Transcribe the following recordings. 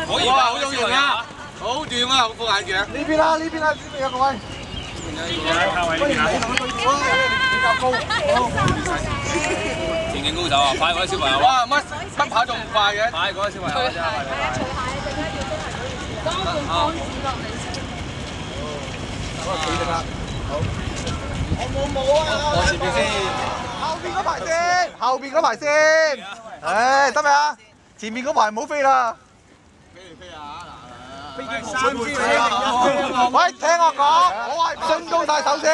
可以㗎，好有型啊！好掂啊，副眼鏡。呢邊啦，呢邊啦，呢邊有個位。不如你同佢對調啊，比較高。田徑高手啊，快過啲小朋友。哇，乜跑仲唔快嘅？快過啲小朋友真係。當半放字落嚟先。好，企定啦。好。我冇啊！我前邊先。後邊嗰排先，後邊嗰排先。唉，得未啊？前面嗰排唔好飛啦。飛嚟飛下嗱。飛機3支嚟。喂，聽我講，我係升高晒手先，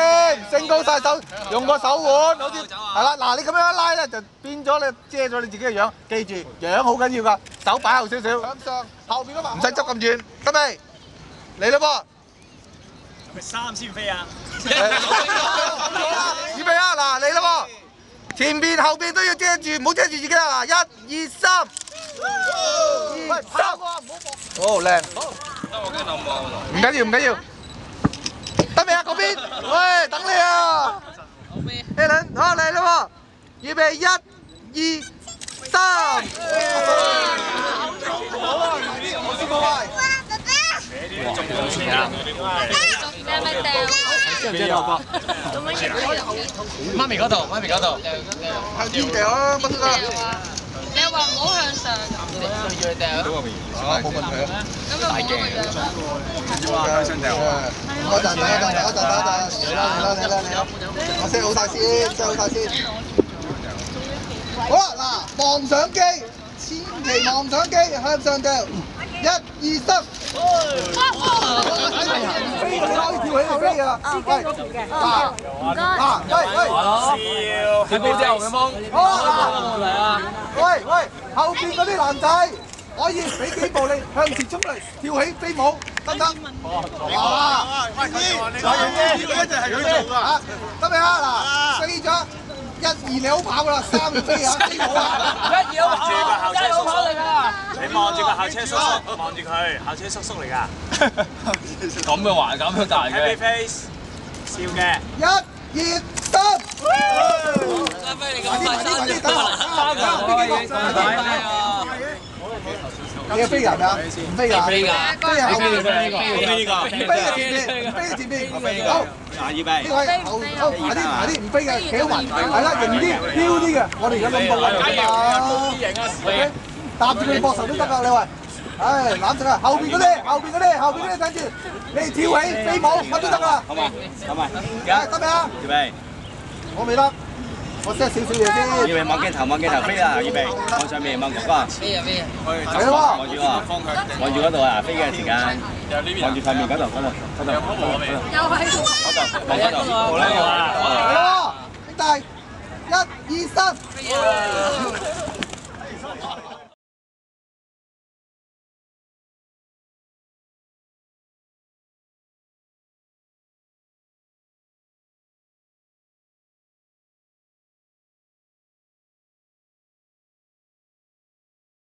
升高晒手，用個手腕，好似係啦。嗱，你咁樣一拉咧，就變咗你遮咗你自己嘅樣。記住，樣好緊要㗎，手擺後少少。向上，後邊嗰排唔使執咁遠，得未？嚟啦噃！係咪3先飛啊？預備啊！嗱，嚟啦噃！前邊後邊都要遮住，唔好遮住自己啦！嗱，1、2、3，喂，跑啊！唔好搏。好靚。得我驚冧喎。唔緊要，唔緊要。得未啊？嗰邊？喂，等你啊 ！Alan， 好嚟啦喎！預備1、2、3。好啊！我先過嚟。中咗先啊！你係咪掟？知唔知啊？媽咪嗰度，媽咪嗰度。向天掉啊！乜都得。你話唔好向上。冇問題啊。咁就冇個樣啦。向上掉。等一陣，嚟啦！我 set 好晒先，set 好晒先。好啦，嗱，望相機，千祈望相機向上掉。1、2、3。飛你可以跳起嚟飛㗎。司機嗰邊嘅。唔該。喂，跳高之後嘅風。好嚟啊！喂，後邊嗰啲男仔可以俾幾步你向前衝嚟，跳起飛舞，得唔得？哇！快啲！呢個一定係佢做㗎。得未啊？嗱，飛咗。1、2你好跑㗎啦，3要飛啊！飛舞啊！1、2好跑，1好跑嚟㗎！你望住個校車叔叔，望住佢，校車叔叔嚟㗎。咁嘅環咁樣大嘅。Happy face，笑嘅。1、2、3。你係飛人啊？唔飛㗎？飛係後邊。飛嘅前邊。好。預備。呢位好，埋啲唔飛嘅，企好埋。係啦，型啲，飄啲嘅。我哋而家咁步嚟㗎嘛。搭住佢膊頭都得㗎，你話？唉，攬實啊！後邊嗰啲等住，你跳起飛舞乜都得㗎。好嘛，得未啊？預備。我未得，我 set 少少嘢先。預備望鏡頭，飛啦！預備，望上面，望哥哥。飛啊！係咯。望住嗰度啊！飛嘅時間。望住塊面嗰度。又係。嗰度。係咯，兄弟，1、2、3。